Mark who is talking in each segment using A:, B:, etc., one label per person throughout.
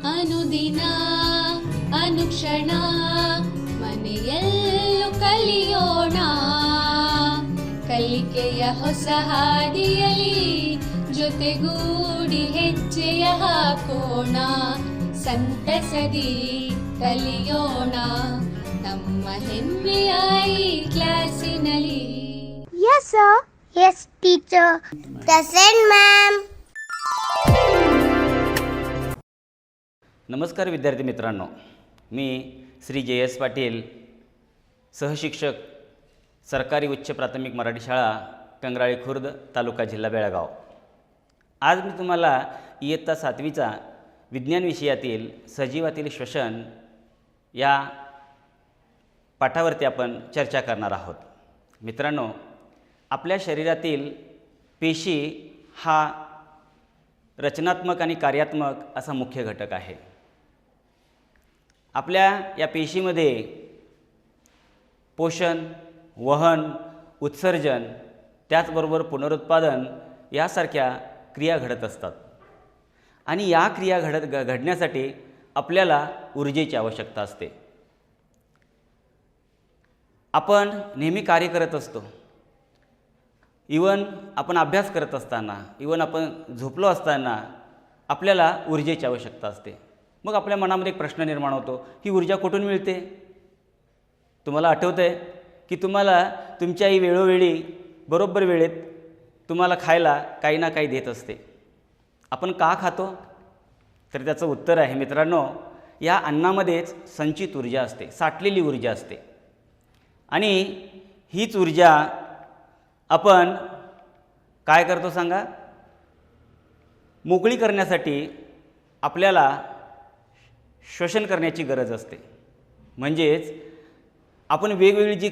A: ಅನುದಿನ ಅನುಕ್ಷಣ ಮನೆಯಲ್ಲೂ ಕಲಿಯೋಣ ಕಲಿಕೆಯ ಹೊಸ ಹಾದಿಯಲಿ ಜೊತೆಗೂಡಿ ಹೆಜ್ಜೆಯ ಹಾಕೋಣ ಸಂತಸದಿ ಕಲಿಯೋಣ ನಮ್ಮ ಹೆಮ್ಮೆಯ ಈ ಕ್ಲಾಸಿನಲ್ಲಿ.
B: Yes, sir. Yes, teacher. Present, ma'am.
C: नमस्कार विद्यार्थी मित्रांनो, मी श्री JS पाटील, सहशिक्षक, सरकारी उच्च प्राथमिक मराठी शाळा कंगराळी खुर्द, तालुका जिल्हा बेळगाव. आज मी तुम्हाला इयत्ता 7वीचा विज्ञान विषयातील सजीवातील श्वसन या पाठावरती आपण चर्चा करणार आहोत. मित्रांनो, आपल्या शरीरातील पेशी हा रचनात्मक आणि कार्यात्मक असा मुख्य घटक आहे. आपल्या या पेशीमध्ये पोषण, वहन, उत्सर्जन, त्याचबरोबर पुनरुत्पादन यासारख्या क्रिया घडत असतात. आणि या क्रिया घडण्यासाठी आपल्याला ऊर्जेची आवश्यकता असते. आपण नेहमी कार्य करत असतो. इवन आपण अभ्यास करत असताना, इवन आपण झोपलो असताना आपल्याला ऊर्जेची आवश्यकता असते. मग आपल्या मनामध्ये एक प्रश्न निर्माण होतो, ही ऊर्जा कुठून मिळते? तुम्हाला आठवतं आहे की तुम्हाला तुमच्या आई वेळोवेळी बरोबर वेळेत तुम्हाला खायला काही ना काही देत असते. आपण का खातो? तर त्याचं उत्तर आहे मित्रांनो, या अन्नामध्येच संचित ऊर्जा असते, साठलेली ऊर्जा असते. आणि हीच ऊर्जा आपण काय करतो सांगा? मोकळी करण्यासाठी आपल्याला श्वसन करण्याची गरज असते. म्हणजेच आपण वेगवेगळी जी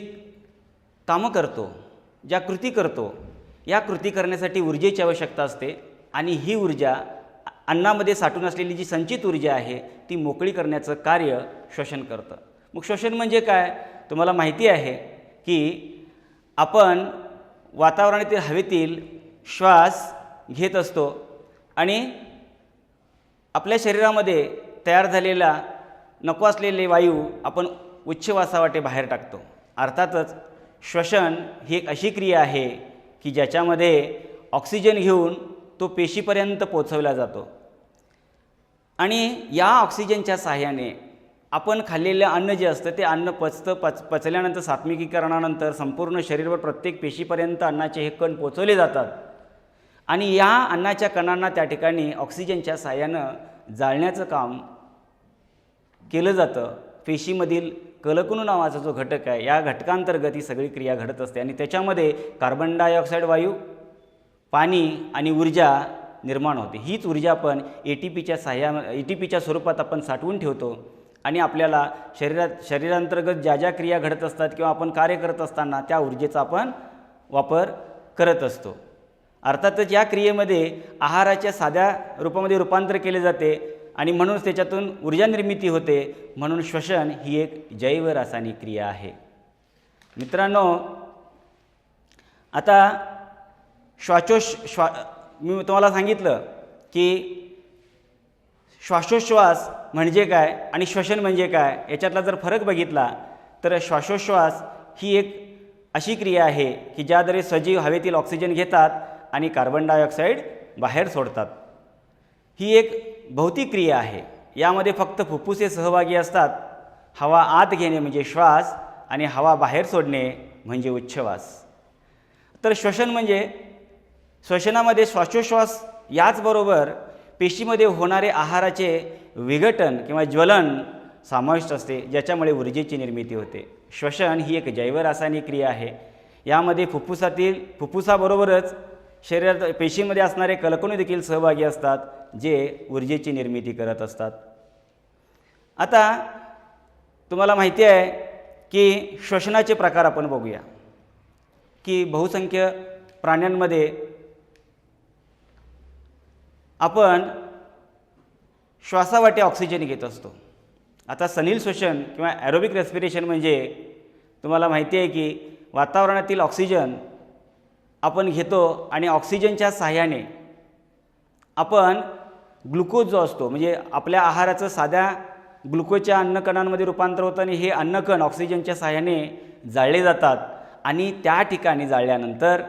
C: कामं करतो, ज्या कृती करतो, या कृती करण्यासाठी ऊर्जेची आवश्यकता असते. आणि ही ऊर्जा अन्नामध्ये साठून असलेली जी संचित ऊर्जा आहे ती मोकळी करण्याचं कार्य श्वसन करतं. मग श्वसन म्हणजे काय? तुम्हाला माहिती आहे की आपण वातावरणातील हवेतील श्वास घेत असतो आणि आपल्या शरीरामध्ये तयार झालेला नको असलेले वायू आपण उच्छवासावाटे बाहेर टाकतो. अर्थातच श्वसन ही एक अशी क्रिया आहे की ज्याच्यामध्ये ऑक्सिजन घेऊन तो पेशीपर्यंत पोचवला जातो. आणि या ऑक्सिजनच्या साहाय्याने आपण खाल्लेलं अन्न जे असतं ते अन्न पचल्यानंतर सात्विकीकरणानंतर संपूर्ण शरीरभर प्रत्येक पेशीपर्यंत अन्नाचे हे कण पोचवले जातात. आणि या अन्नाच्या कणांना त्या ठिकाणी ऑक्सिजनच्या साहाय्यानं जाळण्याचं काम केलं जातं. पेशीमधील कलकुनु नावाचा जो घटक आहे, या घटकांतर्गत ही सगळी क्रिया घडत असते. आणि त्याच्यामध्ये कार्बन डायऑक्साईड वायू, पाणी आणि ऊर्जा निर्माण होते. हीच ऊर्जा आपण ATPच्या स्वरूपात आपण साठवून ठेवतो. आणि आपल्याला शरीरांतर्गत ज्या ज्या क्रिया घडत असतात किंवा आपण कार्य करत असताना त्या ऊर्जेचा आपण वापर करत असतो. अर्थातच या क्रियेमध्ये आहाराच्या साध्या रूपामध्ये रूपांतर केले जाते आणि म्हणूनच त्याच्यातून ऊर्जा निर्मिती होते. म्हणून श्वसन ही एक जैव रासायनिक क्रिया आहे. मित्रांनो, आता मी तुम्हाला सांगितलं की श्वासोच्छ्वास म्हणजे काय आणि श्वसन म्हणजे काय, याच्यातला जर फरक बघितला तर श्वासोच्छ्वास ही एक अशी क्रिया आहे की ज्याद्वारे सजीव हवेतील ऑक्सिजन घेतात आणि कार्बन डायऑक्साईड बाहेर सोडतात. ही एक भौतिक क्रिया आहे. यामध्ये फक्त फुफ्फुसे सहभागी असतात. हवा आत घेणे म्हणजे श्वास आणि हवा बाहेर सोडणे म्हणजे उच्छ्वास. तर श्वसन म्हणजे श्वसनामध्ये श्वासोच्छ्वास याचबरोबर पेशीमध्ये होणारे आहाराचे विघटन किंवा ज्वलन समाविष्ट असते, ज्याच्यामुळे ऊर्जेची निर्मिती होते. श्वसन ही एक जैव रासायनिक क्रिया आहे. यामध्ये फुफ्फुसाबरोबरच शरीरात पेशीमध्ये असणारे कलकुनु देखील सहभागी असतात, जे ऊर्जेची निर्मिती करत असतात. आता तुम्हाला माहिती आहे की श्वसनाचे प्रकार आपण बघूया की बहुसंख्य प्राण्यांमध्ये आपण श्वासावाटे ऑक्सिजन घेत असतो. आता सनील श्वसन किंवा ॲरोबिक रेस्पिरेशन म्हणजे तुम्हाला माहिती आहे की वातावरणातील ऑक्सिजन आपण घेतो आणि ऑक्सिजनच्या साहाय्याने आपण ग्लुकोज जो असतो म्हणजे आपल्या आहाराचं साध्या ग्लुकोजच्या अन्नकणांमध्ये रूपांतर होतं आणि हे अन्नकण ऑक्सिजनच्या सहाय्याने जाळले जातात आणि त्या ठिकाणी जाळल्यानंतर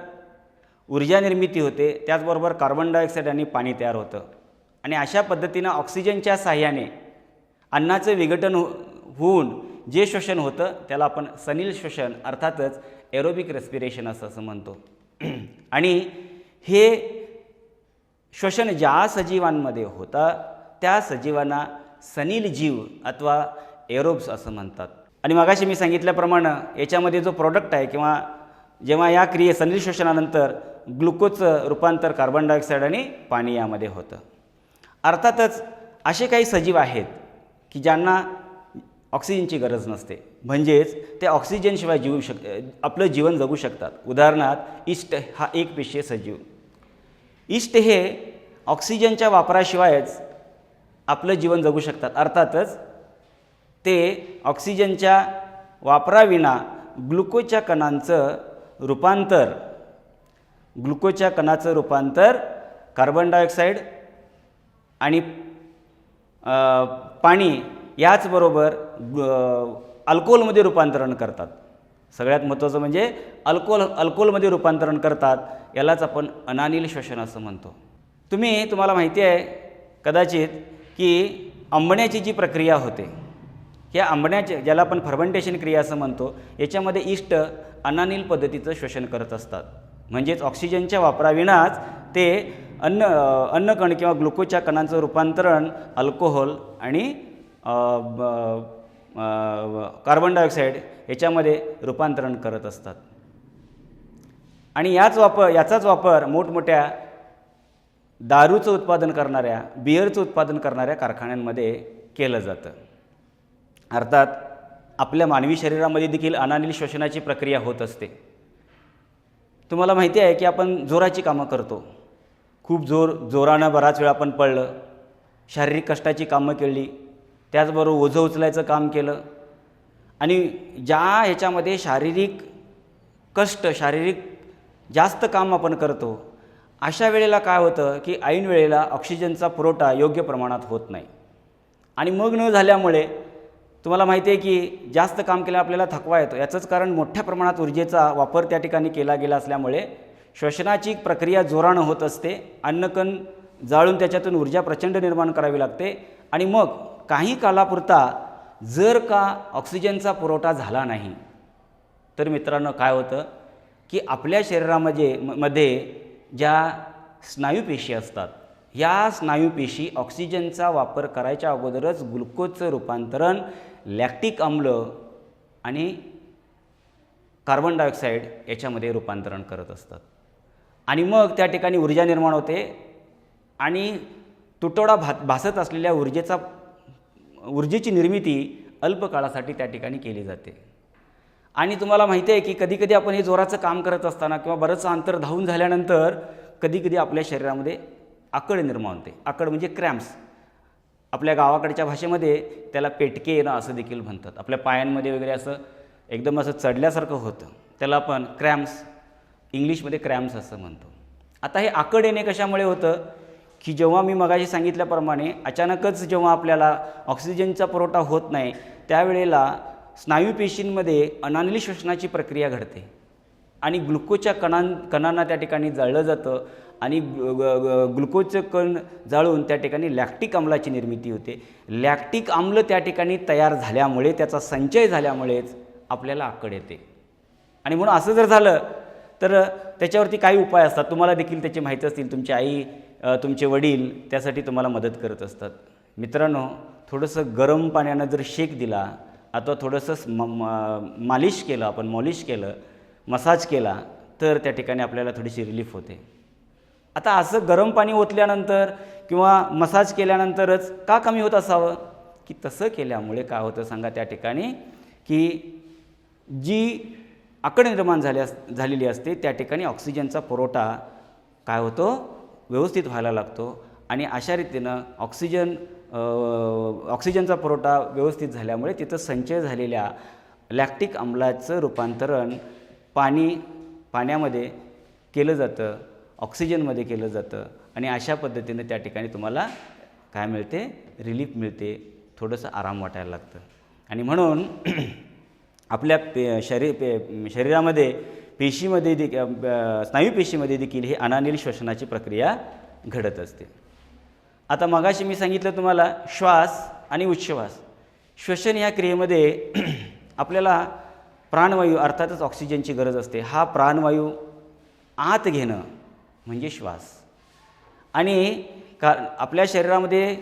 C: ऊर्जा निर्मिती होते, त्याचबरोबर कार्बन डायऑक्साईड आणि पाणी तयार होतं आणि अशा पद्धतीनं ऑक्सिजनच्या सहाय्याने अन्नाचं विघटन होऊन जे शोषण होतं त्याला आपण सनील श्वसन अर्थातच एरोबिक रेस्पिरेशन असं म्हणतो. आणि हे श्वसन ज्या सजीवांमध्ये होतं त्या सजीवांना सनील जीव अथवा एरोब्स असं म्हणतात. आणि मगाशी मी सांगितल्याप्रमाणे याच्यामध्ये जो प्रोडक्ट आहे किंवा जेव्हा या सनील श्वसनानंतर ग्लुकोजचं रूपांतर कार्बन डायऑक्साईड आणि पाणी यामध्ये होतं. अर्थातच असे काही सजीव आहेत की ज्यांना ऑक्सिजनची गरज नसते, म्हणजेच ते ऑक्सिजनशिवाय आपलं जीवन जगू शकतात. उदाहरणार्थ ईस्ट हा एकपेशीय सजीव. ईस्ट हे ऑक्सिजनच्या वापराशिवायच आपलं जीवन जगू शकतात. अर्थातच ते ऑक्सिजनच्या वापराविना ग्लुकोजच्या कणाचं रूपांतर कार्बन डायऑक्साईड आणि पाणी याचबरोबर अल्कोहोलमध्ये रूपांतरण करतात. सगळ्यात महत्त्वाचं म्हणजे अल्कोहोलमध्ये रूपांतरण करतात. यालाच आपण अनानील श्वसन असं म्हणतो. तुम्हाला माहिती आहे कदाचित की आंबण्याची जी प्रक्रिया होते, ह्या आंबण्याचे ज्याला आपण फर्मेंटेशन क्रिया असं म्हणतो, याच्यामध्ये ईस्ट अनानील पद्धतीचं श्वसन करत असतात. म्हणजेच ऑक्सिजनच्या वापराविनाच ते अन्नकण किंवा ग्लुकोजच्या कणांचं रूपांतरण अल्कोहोल आणि कार्बन डायऑक्साईड याच्यामध्ये रूपांतरण करत असतात. आणि याचाच वापर मोठमोठ्या दारूचं उत्पादन करणाऱ्या, बिअरचं उत्पादन करणाऱ्या कारखान्यांमध्ये केलं जातं. अर्थात आपल्या मानवी शरीरामध्ये देखील अनानील श्वसनाची प्रक्रिया होत असते. तुम्हाला माहिती आहे की आपण जोराची कामं करतो, खूप जोरानं बराच वेळ आपण पळलं, शारीरिक कष्टाची कामं केली, त्याचबरोबर ओझं उचलायचं काम केलं आणि ज्या ह्याच्यामध्ये शारीरिक जास्त काम आपण करतो, अशा वेळेला काय होतं की ऐन वेळेला ऑक्सिजनचा पुरवठा योग्य प्रमाणात होत नाही. आणि मग न झाल्यामुळे तुम्हाला माहिती आहे की जास्त काम केल्यावर आपल्याला थकवा येतो. याचंच कारण मोठ्या प्रमाणात ऊर्जेचा वापर त्या ठिकाणी केला गेला असल्यामुळे श्वसनाची प्रक्रिया जोरानं होत असते. अन्नकण जाळून त्याच्यातून ऊर्जा प्रचंड निर्माण करावी लागते आणि मग काही कालापुरता जर का ऑक्सिजनचा पुरवठा झाला नाही तर मित्रांनो काय होतं की आपल्या शरीरामध्ये ज्या स्नायूपेशी असतात, या स्नायूपेशी ऑक्सिजनचा वापर करायच्या अगोदरच ग्लुकोजचं रूपांतरण लॅक्टिक आम्ल आणि कार्बन डायऑक्साईड याच्यामध्ये रूपांतरण करत असतात. आणि मग त्या ठिकाणी ऊर्जा निर्माण होते आणि तुटवडा भासत असलेल्या ऊर्जेची निर्मिती अल्पकाळासाठी त्या ठिकाणी केली जाते. आणि तुम्हाला माहिती आहे की कधीकधी आपण हे जोराचं काम करत असताना किंवा बरंचसं अंतर धावून झाल्यानंतर कधीकधी आपल्या शरीरामध्ये आकड निर्माण होते. आकड म्हणजे क्रॅम्प्स. आपल्या गावाकडच्या भाषेमध्ये त्याला पेटके येणं असं देखील म्हणतात. आपल्या पायांमध्ये वगैरे असं एकदम असं चढल्यासारखं होतं, त्याला आपण क्रॅम्प्स, इंग्लिशमध्ये क्रॅम्प्स असं म्हणतो. आता हे आकड येणे कशामुळे होतं की जेव्हा मी मगाशी सांगितल्याप्रमाणे अचानकच जेव्हा आपल्याला ऑक्सिजनचा पुरवठा होत नाही त्यावेळेला स्नायूपेशींमध्ये अनानील श्वसनाची प्रक्रिया घडते आणि ग्लुकोजच्या कणांना त्या ठिकाणी जाळलं जातं आणि ग्लुकोजचं कण जाळून त्या ठिकाणी लॅक्टिक आम्लाची निर्मिती होते. लॅक्टिक आम्ल त्या ठिकाणी तयार झाल्यामुळे, त्याचा संचय झाल्यामुळेच आपल्याला आकड येते. आणि म्हणून असं जर झालं तर त्याच्यावरती काही उपाय असतात, तुम्हाला देखील त्याची माहिती असतील. तुमची आई, तुमचे वडील त्यासाठी तुम्हाला मदत करत असतात. मित्रांनो, थोडंसं गरम पाण्यानं जर शेक दिला अथवा थोडंसं मॉलिश केलं, मसाज केला तर त्या ठिकाणी आपल्याला थोडीशी रिलीफ होते. आता असं गरम पाणी ओतल्यानंतर किंवा मसाज केल्यानंतरच का कमी होत असावं की तसं केल्यामुळे काय होतं सांगा, त्या ठिकाणी की जी आकड निर्माण झालेली असते त्या ठिकाणी ऑक्सिजनचा पुरवठा काय होतो, व्यवस्थित व्हायला लागतो आणि अशा रीतीनं ऑक्सिजनचा पुरवठा व्यवस्थित झाल्यामुळे तिथं संचय झालेल्या लॅक्टिक आम्लाचं रूपांतरण पाण्यामध्ये केलं जातं, ऑक्सिजनमध्ये केलं जातं आणि अशा पद्धतीनं त्या ठिकाणी तुम्हाला काय मिळते, रिलीफ मिळते, थोडंसं आराम वाटायला लागतं. आणि म्हणून आपल्या शरीरामध्ये पेशीमध्ये स्नायू पेशीमध्ये देखील हे अनानील श्वसनाची प्रक्रिया घडत असते. आता मगाशी मी सांगितलं तुम्हाला श्वास आणि उच्छ्वास. श्वसन ह्या क्रियेमध्ये आपल्याला प्राणवायू अर्थातच ऑक्सिजनची गरज असते. हा प्राणवायू आत घेणं म्हणजे श्वास. आणि आपल्या शरीरामध्ये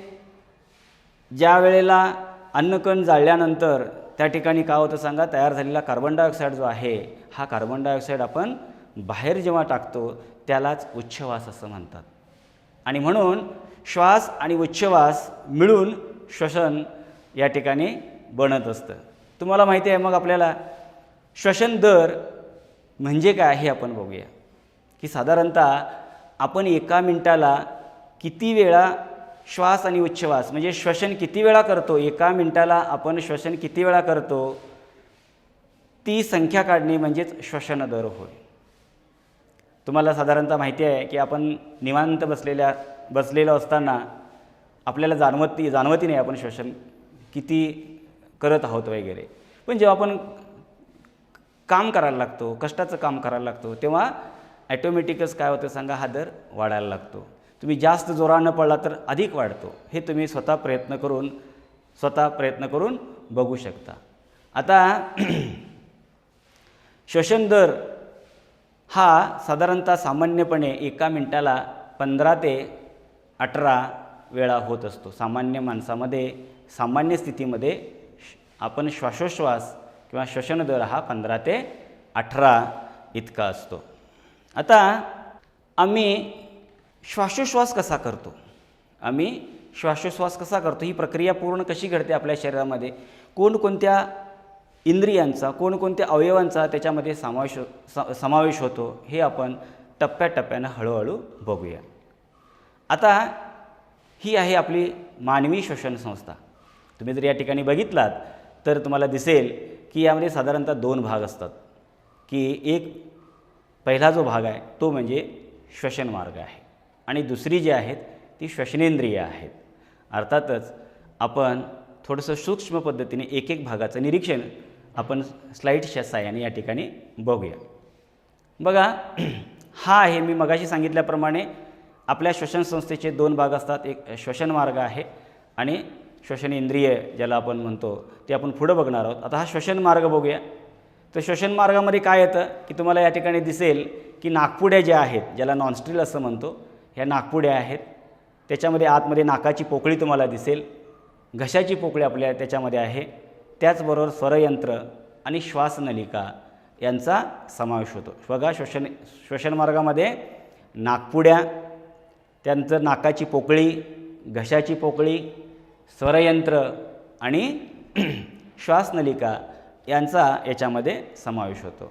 C: ज्या वेळेला अन्नकण जाळल्यानंतर त्या ठिकाणी काय होतं सांगा, तयार झालेला कार्बन डायऑक्साईड जो आहे, हा कार्बन डायऑक्साईड आपण बाहेर जेव्हा टाकतो त्यालाच उच्छ्वास असं म्हणतात. आणि म्हणून श्वास आणि उच्छ्वास मिळून श्वसन या ठिकाणी बनत असतं. तुम्हाला माहिती आहे, मग आपल्याला श्वसन दर म्हणजे काय हे आपण बघूया. की साधारणतः आपण एका मिनटाला किती वेळा श्वास आणि उच्छ्वास म्हणजे श्वसन किती वेळा करतो, एका मिनटाला आपण श्वसन किती वेळा करतो, ती संख्या काढणे म्हणजेच श्वसन दर होय. तुम्हाला साधारणतः माहिती आहे की आपण निवांत बसलेलो असताना आपल्याला जाणवती नाही आपण श्वसन किती करत आहोत वगैरे. पण जेव्हा आपण काम करायला लागतो, कष्टाचं काम करायला लागतो, तेव्हा ॲटोमॅटिकच काय होतं सांगा, हा दर वाढायला लागतो. तुम्ही जास्त जोरानं पडला तर अधिक वाढतो. हे तुम्ही स्वतः प्रयत्न करून बघू शकता. आता श्वसन दर हा साधारणतः सामान्यपणे एका मिनटाला 15 ते 18 वेळा होत असतो. सामान्य माणसामध्ये सामान्य स्थितीमध्ये आपण श्वासोश्वास किंवा श्वसन दर हा 15 ते 18 इतका असतो. आता आम्ही श्वासोश्वास कसा करतो, ही प्रक्रिया पूर्ण कशी घडते आपल्या शरीरामध्ये, कोणकोणत्या इंद्रियांचा, कोणकोणत्या अवयवांचा त्याच्यामध्ये समावेश होतो, हे आपण टप्प्याटप्प्यानं हळूहळू बघूया. आता ही आहे आपली मानवी श्वसन संस्था. तुम्ही जर या ठिकाणी बघितलात तर तुम्हाला दिसेल की यामध्ये साधारणतः 2 भाग असतात. की एक पहिला जो भाग आहे तो म्हणजे श्वसन मार्ग आहे आणि दुसरी जी आहेत ती श्वसनेंद्रिय आहेत. अर्थातच आपण थोडंसं सूक्ष्म पद्धतीने एक भागाचं निरीक्षण आपण स्लाईडच्या साहाय्याने या ठिकाणी बघूया. बघा, हा आहे मी मगाशी सांगितल्याप्रमाणे आपल्या श्वसन संस्थेचे 2 भाग असतात. एक श्वसन मार्ग आहे आणि श्वसन इंद्रिय ज्याला आपण म्हणतो ते आपण पुढं बघणार आहोत. आता हा श्वसन मार्ग बघूया. तर श्वसन मार्गामध्ये काय येतं की तुम्हाला या ठिकाणी दिसेल की नाकपुड्या ज्या आहेत, ज्याला नॉनस्ट्रिल असं म्हणतो, ह्या नाकपुड्या आहेत. त्याच्यामध्ये आतमध्ये नाकाची पोकळी तुम्हाला दिसेल, घशाची पोकळी आपल्या त्याच्यामध्ये आहे. त्याचबरोबर स्वरयंत्र आणि श्वासनलिका यांचा समावेश होतो. बघा, श्वसन मार्गामध्ये नाकपुड्या, त्यानंतर नाकाची पोकळी, घशाची पोकळी, स्वरयंत्र आणि श्वासनलिका यांचा याच्यामध्ये समावेश होतो.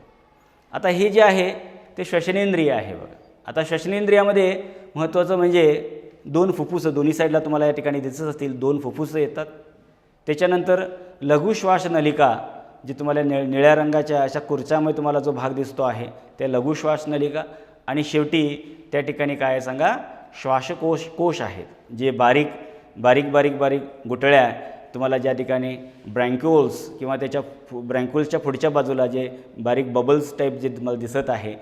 C: आता हे जे आहे ते श्वसनेंद्रिय आहे. बघा, आता श्वसनेंद्रियामध्ये महत्त्वाचं म्हणजे 2 फुफ्फुसं दोन्ही साईडला तुम्हाला या ठिकाणी दिसत असतील, 2 फुफ्फुसं येतात. त्याच्यानंतर लघुश्वास नलिका, जी तुम्हाला निळ्या रंगाच्या अशा कुर्च्यामध्ये तुम्हाला जो भाग दिसतो आहे त्या लघुश्वास नलिका. आणि शेवटी त्या ठिकाणी काय आहे सांगा, श्वासकोश आहेत, जे बारीक गुठळ्या तुम्हाला ज्या ठिकाणी ब्रँक्युल्स किंवा त्याच्या ब्रँक्युल्सच्या पुढच्या बाजूला जे बारीक बबल्स टाईप जे तुम्हाला दिसत आहे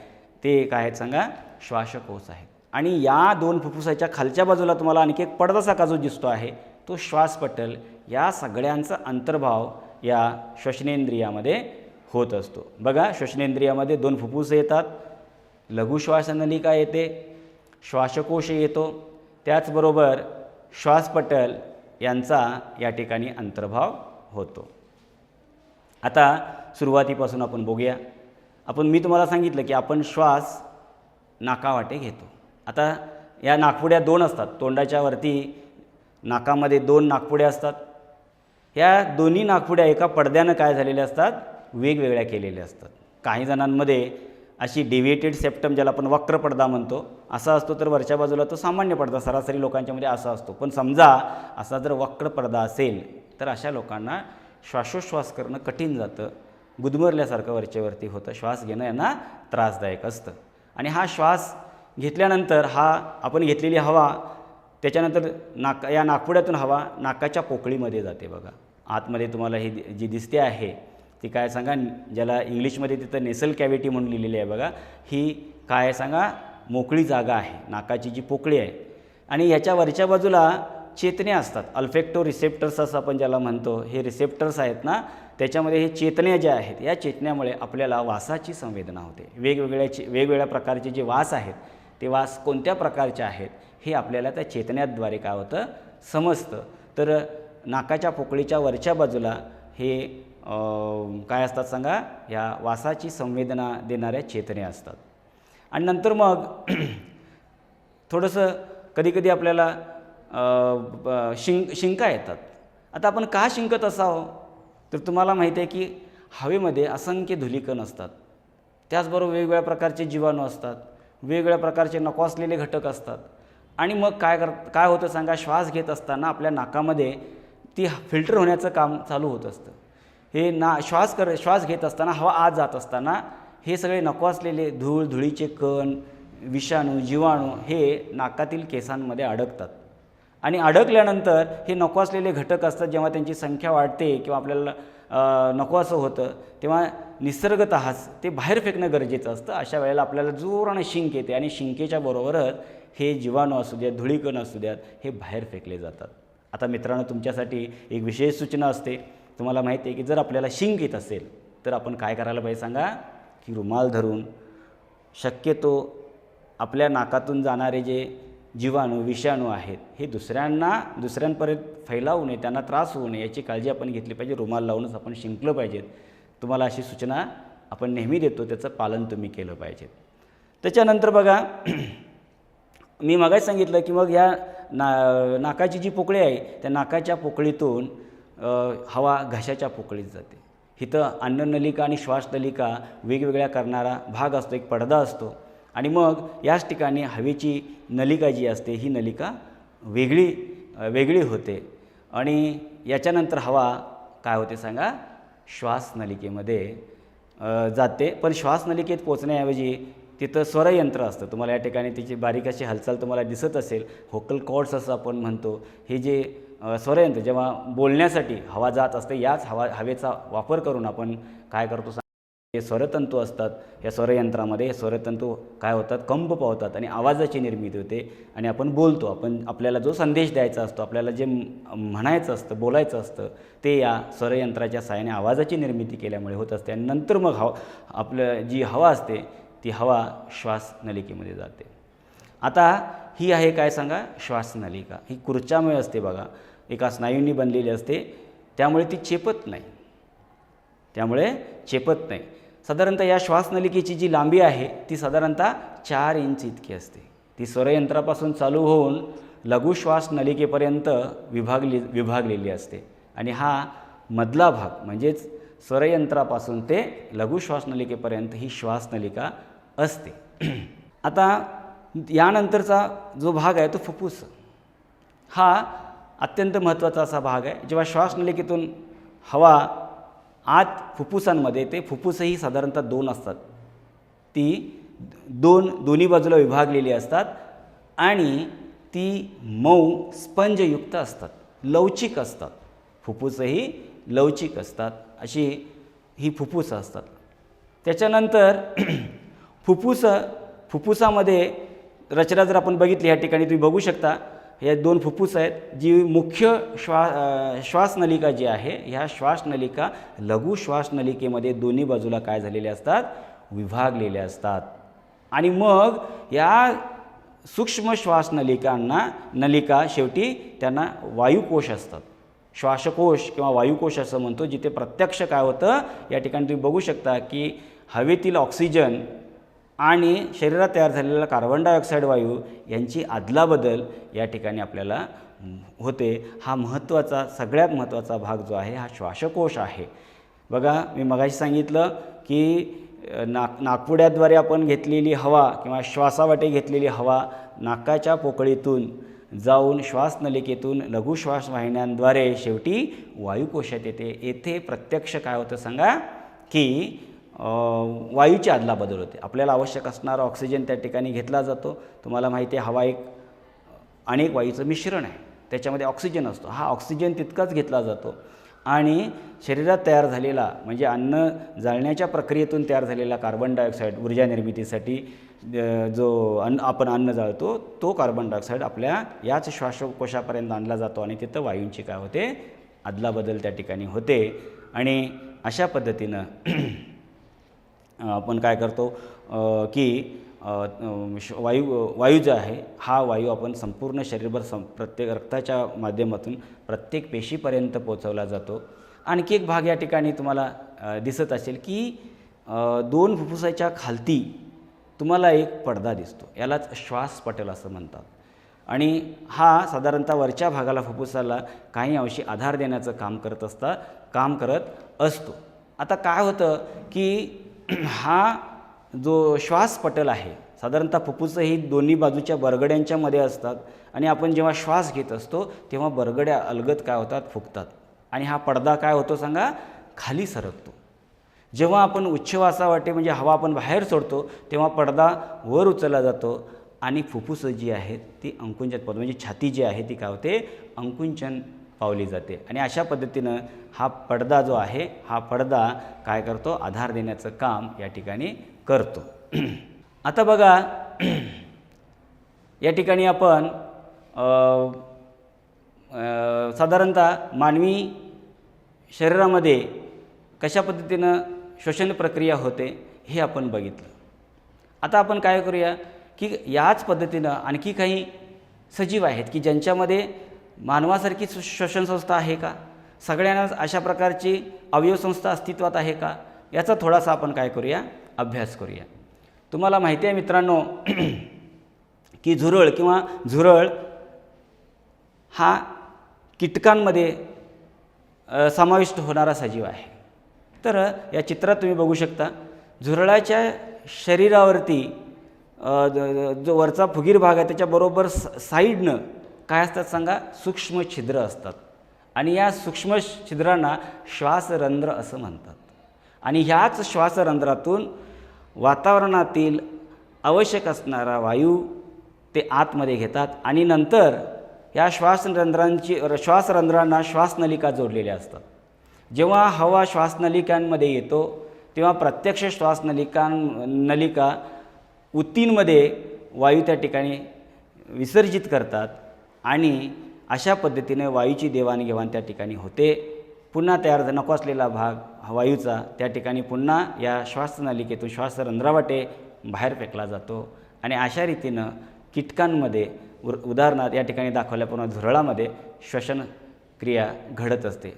C: ते काय आहेत सांगा, श्वासकोश आहेत. आणि या 2 फुफ्फुसाच्या खालच्या बाजूला तुम्हाला आणखी एक पडदासारखा जो दिसतो आहे तो श्वासपटल. या सगळ्यांचा अंतर्भाव या श्वसनेंद्रियामध्ये होत असतो. बघा, श्वसनेंद्रियामध्ये 2 फुफ्फुसे येतात, लघुश्वासनलिका येते, श्वासकोश येतो, त्याचबरोबर श्वासपटल यांचा या ठिकाणी अंतर्भाव होतो. आता सुरुवातीपासून आपण बघूया. मी तुम्हाला सांगितलं की आपण श्वास नाकावाटे घेतो. आता या नाकपुड्या 2 असतात. तोंडाच्या वरती नाकामध्ये 2 नाकपुड्या असतात. या दोन्ही नाकपुड्या एका पडद्यानं काय झालेल्या असतात, वेगवेगळ्या केलेल्या असतात. काही जणांमध्ये अशी डेव्हिएटेड सेप्टम, ज्याला आपण वक्र पडदा म्हणतो, असा असतो, तर वरच्या बाजूला तो सामान्य पडदा सरासरी लोकांच्यामध्ये असा असतो. पण समजा असा जर वक्र पडदा असेल तर अशा लोकांना श्वासोश्वास करणं कठीण जातं, गुदमरल्यासारखं वरच्यावरती होतं, श्वास घेणं यांना त्रासदायक असतं. आणि हा श्वास घेतल्यानंतर आपण घेतलेली हवा त्याच्यानंतर या नाकपुड्यातून हवा नाकाच्या पोकळीमध्ये जाते बघा. आतमध्ये तुम्हाला ही जी दिसते आहे ती काय सांगा, ज्याला इंग्लिशमध्ये तिथं नेसल कॅव्हिटी म्हणून लिहिलेली आहे बघा. ही काय सांगा, मोकळी जागा आहे, नाकाची जी पोकळी आहे. आणि याच्या वरच्या बाजूला चेतने असतात, अल्फेक्टो रिसेप्टर्स असं आपण ज्याला म्हणतो. हे रिसेप्टर्स आहेत ना, त्याच्यामध्ये हे चेतने ज्या आहेत, या चेतण्यामुळे आपल्याला वासाची संवेदना होते. वेगवेगळ्या प्रकारचे जे वास आहेत ते वास कोणत्या प्रकारचे आहेत हे आपल्याला त्या चेतण्याद्वारे काय होतं, समजतं. तर नाकाच्या पोकळीच्या वरच्या बाजूला हे काय असतात सांगा, ह्या वासाची संवेदना देणाऱ्या चेतने असतात. आणि नंतर मग थोडंसं कधीकधी आपल्याला शिंका येतात. आता आपण का शिंकत असावं, तर तुम्हाला माहिती आहे की हवेमध्ये असंख्य धूलिकण असतात, त्याचबरोबर वेगवेगळ्या प्रकारचे जीवाणू असतात, वेगवेगळ्या प्रकारचे नको असलेले घटक असतात. आणि मग काय होतं सांगा, श्वास घेत असताना आपल्या नाकामध्ये ती फिल्टर होण्याचं काम चालू होत असतं. हे श्वास घेत असताना, हवा आत जात असताना हे सगळे नको असलेले धुळीचे कण, विषाणू, जीवाणू हे नाकातील केसांमध्ये अडकतात. आणि अडकल्यानंतर हे नको असलेले घटक असतात, जेव्हा त्यांची संख्या वाढते किंवा आपल्याला नको असं होतं, तेव्हा निसर्गतःच ते बाहेर फेकणं गरजेचं असतं. अशा वेळेला आपल्याला जोराने शिंक येते आणि शिंकेच्या बरोबरच हे जीवाणू असू द्यात, धुळीकण असू द्यात, हे बाहेर फेकले जातात. आता मित्रांनो, तुमच्यासाठी एक विशेष सूचना असते. तुम्हाला माहिती आहे की जर आपल्याला शिंक येत असेल तर आपण काय करायला पाहिजे सांगा, की रुमाल धरून शक्यतो आपल्या नाकातून जाणारे जे जीवाणू, विषाणू आहेत हे दुसऱ्यांपर्यंत फैलावू नये, त्यांना त्रास होऊ नये याची काळजी आपण घेतली पाहिजे. रुमाल लावूनच आपण शिंकलं पाहिजेत. तुम्हाला अशी सूचना आपण नेहमी देतो, त्याचं पालन तुम्ही केलं पाहिजे. त्याच्यानंतर बघा, मी मगाच सांगितलं की मग या नाकाची जी पोकळी आहे त्या नाकाच्या पोकळीतून हवा घशाच्या पोकळीत जाते. इथं अन्ननलिका आणि श्वासनलिका वेगवेगळ्या करणारा भाग असतो, एक पडदा असतो. आणि मग याच ठिकाणी हवेची नलिका जी असते ही नलिका वेगळी होते. आणि याच्यानंतर हवा काय होते सांगा, श्वासनलिकेमध्ये जाते. पण श्वासनलिकेत पोचण्याऐवजी तिथं स्वरयंत्र असतं. तुम्हाला या ठिकाणी तिची बारीक अशी हालचाल तुम्हाला दिसत असेल, व्होकल कॉर्ड्स असं आपण म्हणतो. हे जे स्वरयंत्र जेव्हा बोलण्यासाठी हवा जात असते, याच हवेचा वापर करून आपण काय करतो, हे स्वरतंतू असतात या स्वरयंत्रामध्ये. हे स्वरतंतू काय होतात, कंप पावतात आणि आवाजाची निर्मिती होते आणि आपण बोलतो. आपल्याला जो संदेश द्यायचा असतो, आपल्याला जे म्हणायचं असतं, बोलायचं असतं, ते या स्वरयंत्राच्या साहाय्याने आवाजाची निर्मिती केल्यामुळे होत असते. आणि नंतर मग आपलं जी हवा असते ती हवा श्वासनलिकेमध्ये जाते. आता ही आहे काय सांगा, श्वासनलिका. ही कुर्च्यामुळे असते बघा, एका स्नायूंनी बनलेली असते, त्यामुळे ती चेपत नाही. साधारणतः या श्वासनलिकेची जी लांबी आहे ती साधारणतः 4 इंच इतकी असते. ती स्वरयंत्रापासून चालू होऊन लघुश्वासनलिकेपर्यंत विभागलेली असते. आणि हा मधला भाग म्हणजेच स्वरयंत्रापासून ते लघुश्वासनलिकेपर्यंत ही श्वासनलिका असते. आता यानंतरचा जो भाग आहे तो फुफ्फुस. हा अत्यंत महत्त्वाचा असा भाग आहे. जेव्हा श्वासनलिकेतून हवा आत फुफ्फुसांमध्ये, ते फुफ्फुसही साधारणतः 2 असतात. ती दोन्ही बाजूला विभागलेली असतात आणि ती मऊ स्पंजयुक्त असतात, लवचिक असतात. फुफ्फुसही लवचिक असतात, अशी ही फुफ्फुसं असतात. त्याच्यानंतर फुफ्फुसामध्ये रचना जर आपण बघितली, या ठिकाणी तुम्ही बघू शकता, या 2 फुफ्फुस आहेत. जी मुख्य श्वासनलिका जी आहे, ह्या श्वासनलिका लघु श्वासनलिकेमध्ये दोन्ही बाजूला काय झालेले असतात, विभागलेले असतात. आणि मग या सूक्ष्म श्वासनलिका शेवटी त्यांना वायुकोश असतात. श्वासकोश किंवा वायुकोश असं म्हणतो, जिथे प्रत्यक्ष काय होतं, या ठिकाणी तुम्ही बघू शकता की हवेतील ऑक्सिजन आणि शरीरात तयार झालेला कार्बन डायऑक्साईड वायू यांची अदलाबदल या ठिकाणी आपल्याला होते. हा सगळ्यात महत्त्वाचा भाग जो आहे हा श्वासकोश आहे. बघा, मी मगाशी सांगितलं की नाकपुड्याद्वारे आपण घेतलेली हवा किंवा श्वासावाटे घेतलेली हवा नाकाच्या पोकळीतून जाऊन श्वासनलिकेतून लघुश्वास वाहिन्यांद्वारे शेवटी वायुकोशात येते. येथे प्रत्यक्ष काय होतं सांगा, की वायूची अदलाबदल होते. आपल्याला आवश्यक असणारा ऑक्सिजन त्या ठिकाणी घेतला जातो. तुम्हाला माहिती आहे, हवा एक अनेक वायूचं मिश्रण आहे, त्याच्यामध्ये ऑक्सिजन असतो. हा ऑक्सिजन तितकाच घेतला जातो आणि शरीरात तयार झालेला म्हणजे अन्न जाळण्याच्या प्रक्रियेतून तयार झालेला कार्बन डायऑक्साईड ऊर्जा निर्मितीसाठी जो आपण अन्न जाळतो तो कार्बन डायऑक्साईड आपल्या याच श्वासकोशापर्यंत आणला जातो आणि तिथं वायूंची काय होते, अदलाबदल त्या ठिकाणी होते. आणि अशा पद्धतीनं आपण काय करतो की वायू जो आहे हा वायू आपण संपूर्ण शरीरभर प्रत्येक रक्ताच्या माध्यमातून प्रत्येक पेशीपर्यंत पोचवला जातो. आणखी एक भाग या ठिकाणी तुम्हाला दिसत असेल की 2 फुफ्फुसाच्या खालती तुम्हाला एक पडदा दिसतो, यालाच श्वासपटल असं म्हणतात. आणि हा साधारणतः वरच्या भागाला फुफ्फुसाला काही अंशी आधार देण्याचं काम करत असतो. आता काय होतं की हा जो श्वासपटल आहे साधारणतः फुफ्फुसं ही दोन्ही बाजूच्या बरगड्यांच्या मध्ये असतात आणि आपण जेव्हा श्वास घेत असतो तेव्हा बरगड्या अलगद काय होतात, फुगतात आणि हा पडदा काय होतो सांगा, खाली सरकतो. जेव्हा आपण उच्छ्वासावाटे म्हणजे हवा आपण बाहेर सोडतो तेव्हा पडदा वर उचलला जातो आणि फुफ्फुसं जी आहेत ती अंकुंचन पावली म्हणजे छाती जी आहे ती काय होते, अंकुंचन पावली जाते. आणि अशा पद्धतीनं हा पडदा जो आहे हा पडदा काय करतो, आधार देण्याचं काम या ठिकाणी करतो. आता बघा या ठिकाणी आपण साधारणतः मानवी शरीरामध्ये कशा पद्धतीनं श्वसन प्रक्रिया होते हे आपण बघितलं. आता आपण काय करूया की याच पद्धतीनं आणखी काही सजीव आहेत की ज्यांच्यामध्ये मानवासारखी श्वसन संस्था आहे का, सगळ्यांनाच अशा प्रकारची अवयवसंस्था अस्तित्वात आहे का, याचा थोडासा आपण काय करूया, अभ्यास करूया. तुम्हाला माहिती आहे मित्रांनो की झुरळ हा कीटकांमध्ये समाविष्ट होणारा सजीव आहे. तर या चित्रात तुम्ही बघू शकता झुरळाच्या शरीरावरती जो वरचा फुगीर भाग आहे त्याच्याबरोबर साईडनं काय असतात सांगा, सूक्ष्म छिद्र असतात आणि या सूक्ष्म छिद्रांना श्वासरंध्र असं म्हणतात. आणि ह्याच श्वासरंध्रातून वातावरणातील आवश्यक असणारा वायू ते आतमध्ये घेतात आणि नंतर या श्वासरंध्रांना श्वासनलिका जोडलेल्या असतात. जेव्हा हवा श्वासनलिकांमध्ये येतो तेव्हा प्रत्यक्ष श्वासनलिका उतींमध्ये वायू त्या ठिकाणी विसर्जित करतात आणि अशा पद्धतीने वायूची देवाणघेवाण त्या ठिकाणी होते. पुन्हा तयार नको असलेला भाग वायूचा त्या ठिकाणी पुन्हा या श्वासनलिकेतून श्वासरंध्रावाटे बाहेर फेकला जातो. आणि अशा रीतीनं कीटकांमध्ये उदाहरणार्थ या ठिकाणी दाखवल्याप्रमाणे झुरळामध्ये श्वसन क्रिया घडत असते.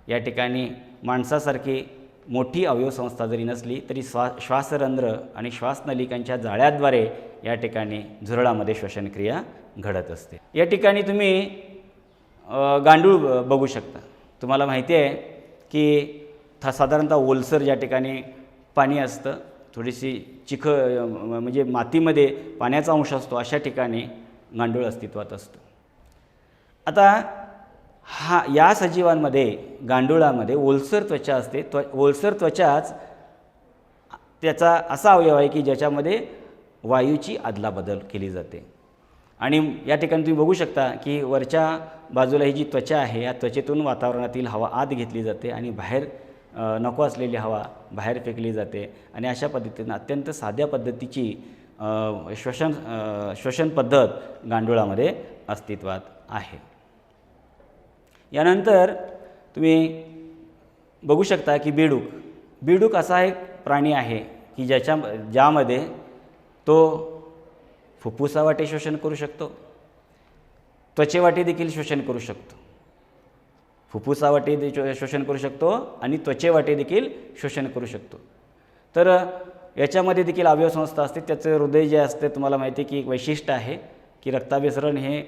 C: या ठिकाणी माणसासारखी मोठी अवयवसंस्था जरी नसली तरी श्वासरंध्र आणि श्वासनलिकांच्या जाळ्याद्वारे या ठिकाणी झुरळामध्ये श्वसनक्रिया घडत असते. या ठिकाणी तुम्ही गांडूळ बघू शकता. तुम्हाला माहिती आहे की साधारणतः ओलसर ज्या ठिकाणी पाणी असतं, थोडीशी म्हणजे मातीमध्ये पाण्याचा अंश असतो, अशा ठिकाणी गांडूळ अस्तित्वात असतं. आता या सजीवांमध्ये गांडुळामध्ये ओलसर त्वचा असते. ओलसर त्वचाच त्याचा असा अवयव आहे की ज्याच्यामध्ये वायूची अदलाबदल केली जाते. आणि या ठिकाणी तुम्ही बघू शकता की वरच्या बाजूला ही जी त्वचा आहे या त्वचेतून वातावरणातील हवा आत घेतली जाते आणि बाहेर नको असलेली हवा बाहेर फेकली जाते. आणि अशा पद्धतीनं अत्यंत साध्या पद्धतीची श्वसन पद्धत गांडुळामध्ये अस्तित्वात आहे. यानंतर तुम्ही बघू शकता की बेडूक असा एक प्राणी आहे की ज्यामध्ये तो फुफ्फुसावाटे श्वसन करू शकतो, त्वचेवाटे देखील श्वसन करू शकतो. फुफ्फुसावाटे श्वसन करू शकतो आणि त्वचेवाटे देखील श्वसन करू शकतो. तर याच्यामध्ये देखील अवयवसंस्था असते. त्याचं हृदय जे असते तुम्हाला माहिती आहे की एक वैशिष्ट्य आहे की रक्ताभिसरण हे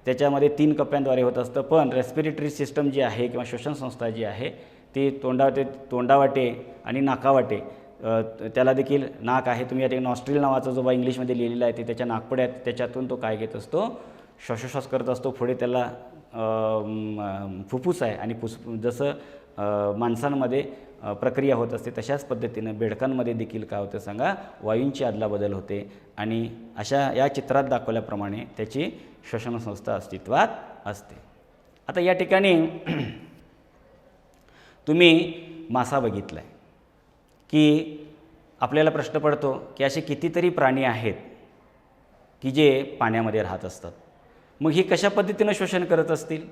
C: त्याच्यामध्ये 3 कप्प्यांद्वारे होत असतं. पण रेस्पिरेटरी सिस्टम जी आहे किंवा श्वसनसंस्था जी आहे ती तोंडावाटे आणि नाकावाटे त्याला देखील नाक आहे. तुम्ही या ठिकाणी नॉस्ट्रिल नावाचा जो इंग्लिशमध्ये लिहिलेला आहे ते त्याच्या नाकपुड्यात त्याच्यातून तो काय घेत असतो, श्वासोश्वास करत असतो. पुढे त्याला फुफ्फुस आहे आणि जसं माणसांमध्ये प्रक्रिया होत असते तशाच पद्धतीनं बेडकांमध्ये देखील काय होतं सांगा, वायूंची अदलाबदल होते आणि अशा या चित्रात दाखवल्याप्रमाणे त्याची श्वसनसंस्था अस्तित्वात असते. आता या ठिकाणी तुम्ही मासा बघितला आहे की आपल्याला प्रश्न पडतो की असे कितीतरी प्राणी आहेत की जे पाण्यामध्ये राहत असतात. मग ही कशा पद्धतीनं श्वसन करत असतील?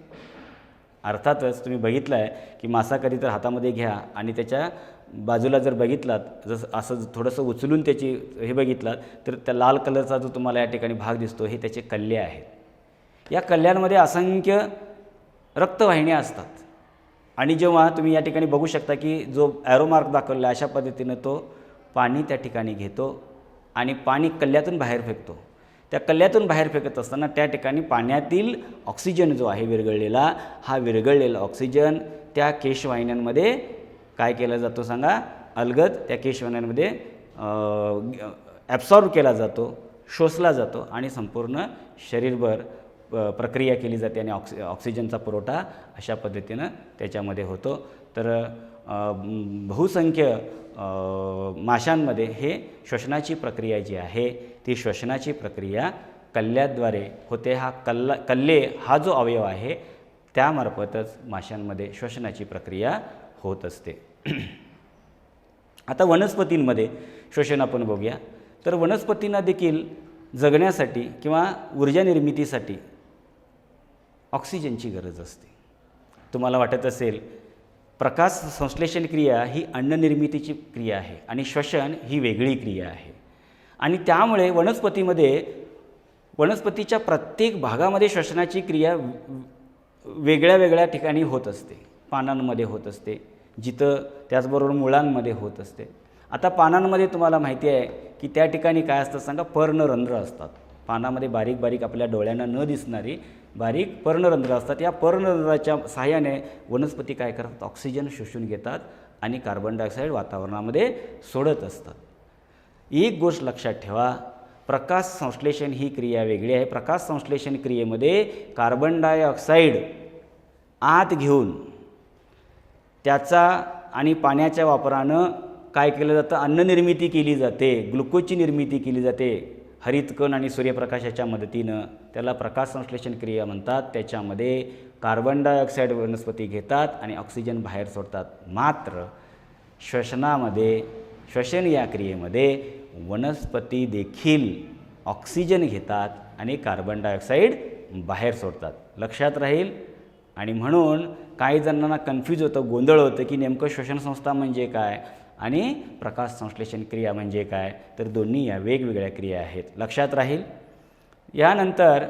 C: अर्थातच तुम्ही बघितलं आहे की मासा कधी तर हातामध्ये घ्या आणि त्याच्या बाजूला जर बघितलात, जसं असं थोडंसं उचलून त्याची हे बघितलात तर त्या लाल कलरचा जो तुम्हाला या ठिकाणी भाग दिसतो हे त्याचे कल्ले आहेत. या कल्ल्यांमध्ये असंख्य रक्तवाहिन्या असतात आणि जेव्हा तुम्ही या ठिकाणी बघू शकता की जो ॲरो मार्क दाखवला अशा पद्धतीनं तो पाणी त्या ठिकाणी घेतो आणि पाणी कल्ल्यातून बाहेर फेकतो. त्या कल्ल्यातून बाहेर फेकत असताना त्या ठिकाणी पाण्यातील ऑक्सिजन जो आहे विरघळलेला, हा विरघळलेला ऑक्सिजन त्या केशवाहिन्यांमध्ये काय केला जातो सांगा, अलगद त्या केशवाहिन्यांमध्ये ॲब्सॉर्ब केला जातो, शोषला जातो आणि संपूर्ण शरीरभर प्रक्रिया केली जाते आणि ऑक्सिजनचा पुरवठा अशा पद्धतीनं त्याच्यामध्ये होतो. तर बहुसंख्य माशांमध्ये हे श्वसनाची प्रक्रिया जी आहे ती श्वसनाची प्रक्रिया कल्ल्याद्वारे होते. हा कल्ले हा जो अवयव आहे त्यामार्फतच माशांमध्ये श्वसनाची प्रक्रिया होत असते. आता वनस्पतींमध्ये श्वसन आपण बघूया. तर वनस्पतींना देखील जगण्यासाठी किंवा ऊर्जा निर्मितीसाठी ऑक्सिजनची गरज असते. तुम्हाला वाटत असेल प्रकाश संश्लेषण क्रिया ही अन्ननिर्मितीची क्रिया आहे आणि श्वसन ही वेगळी क्रिया आहे आणि त्यामुळे वनस्पतीच्या प्रत्येक भागामध्ये श्वसनाची क्रिया वेगळ्या वेगळ्या ठिकाणी होत असते. पानांमध्ये होत असते, जिथं त्याचबरोबर मुळांमध्ये होत असते. आता पानांमध्ये तुम्हाला माहिती आहे की त्या ठिकाणी काय असतं सांगा, पर्णरंध्र असतात. पानामध्ये बारीक बारीक आपल्या डोळ्यांना न दिसणारी बारीक पर्णरंध्र असतात. या पर्णरंध्राच्या सहाय्याने वनस्पती काय करतात, ऑक्सिजन शोषून घेतात आणि कार्बन डायऑक्साईड वातावरणामध्ये सोडत असतात. एक गोष्ट लक्षात ठेवा, प्रकाश संश्लेषण ही क्रिया वेगळी आहे. प्रकाश संश्लेषण क्रियेमध्ये कार्बन डायऑक्साईड आत घेऊन त्याचा आणि पाण्याच्या वापरानं काय केलं जातं, अन्ननिर्मिती केली जाते, ग्लुकोजची निर्मिती केली जाते हरितकण आणि सूर्यप्रकाशाच्या मदतीनं. त्याला प्रकाश संश्लेषण क्रिया म्हणतात. त्याच्यामध्ये कार्बन डायऑक्साईड वनस्पती घेतात आणि ऑक्सिजन बाहेर सोडतात. मात्र श्वसन या क्रियेमध्ये वनस्पती देखील ऑक्सिजन घेतात आणि कार्बन डायऑक्साईड बाहेर सोडतात. लक्षात राहील. आणि म्हणून काही जणांना कन्फ्यूज होतं, गोंधळ होतं की नेमकं श्वसनसंस्था म्हणजे काय आणि प्रकाश संश्लेषण क्रिया म्हणजे काय. तर दोन्ही या वेगवेगळ्या क्रिया आहेत. लक्षात राहील. यानंतर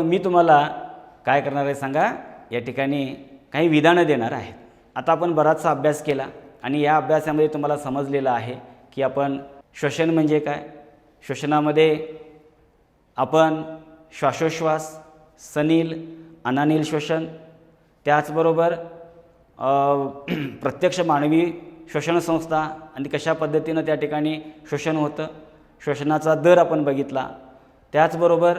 C: मी तुम्हाला काय करणार आहे सांगा, या ठिकाणी काही विधानं देणार आहेत. आता आपण बराचसा अभ्यास केला आणि या अभ्यासामध्ये तुम्हाला समजलेलं आहे की आपण श्वसन म्हणजे काय. श्वसनामध्ये आपण श्वासोश्वास, सनील, अनानील श्वसन, त्याचबरोबर प्रत्यक्ष मानवी श्वसनसंस्था आणि कशा पद्धतीनं त्या ठिकाणी श्वसन होतं, श्वसनाचा दर आपण बघितला. त्याचबरोबर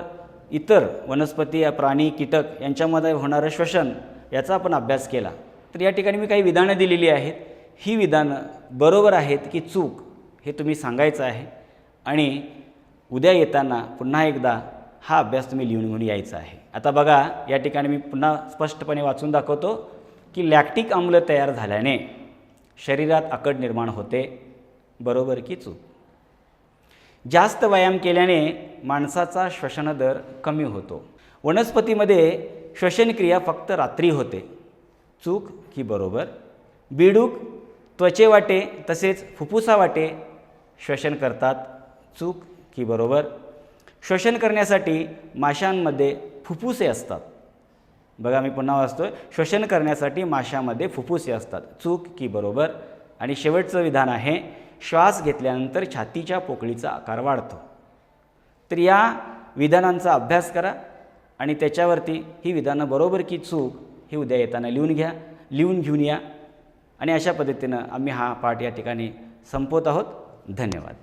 C: इतर वनस्पती, प्राणी, कीटक यांच्यामध्ये होणारं श्वसन याचा आपण अभ्यास केला. तर या ठिकाणी मी काही विधानं दिलेली आहेत. ही विधानं बरोबर आहेत की चूक हे तुम्ही सांगायचं आहे आणि उद्या येताना पुन्हा एकदा हा अभ्यास तुम्ही लिहून घेऊन यायचा आहे. आता बघा, या ठिकाणी मी पुन्हा स्पष्टपणे वाचून दाखवतो की लॅक्टिक आम्ल तयार झाल्याने शरीरात आकड निर्माण होते. बरोबर की चूक? जास्त व्यायाम केल्याने माणसाचा श्वसन दर कमी होतो. वनस्पतीमध्ये श्वसन क्रिया फक्त रात्री होते. चूक की बरोबर? बेडूक त्वचेवाटे तसेच फुफ्फुसावाटे श्वसन करतात. चूक की बरोबर? श्वसन करण्यासाठी माशांमध्ये फुफ्फुसे असतात. बघा, मी पुन्हा वाचतोय, श्वसन करण्यासाठी माशामध्ये फुफ्फुसे असतात. चूक की बरोबर? आणि शेवटचं विधान आहे, श्वास घेतल्यानंतर छातीच्या पोकळीचा आकार वाढतो. तर या विधानांचा अभ्यास करा आणि त्याच्यावरती ही विधानं बरोबर की चूक हे उद्या येताना लिहून घेऊन या. आणि अशा पद्धतीनं आम्ही हा पाठ या ठिकाणी संपवत आहोत. धन्यवाद.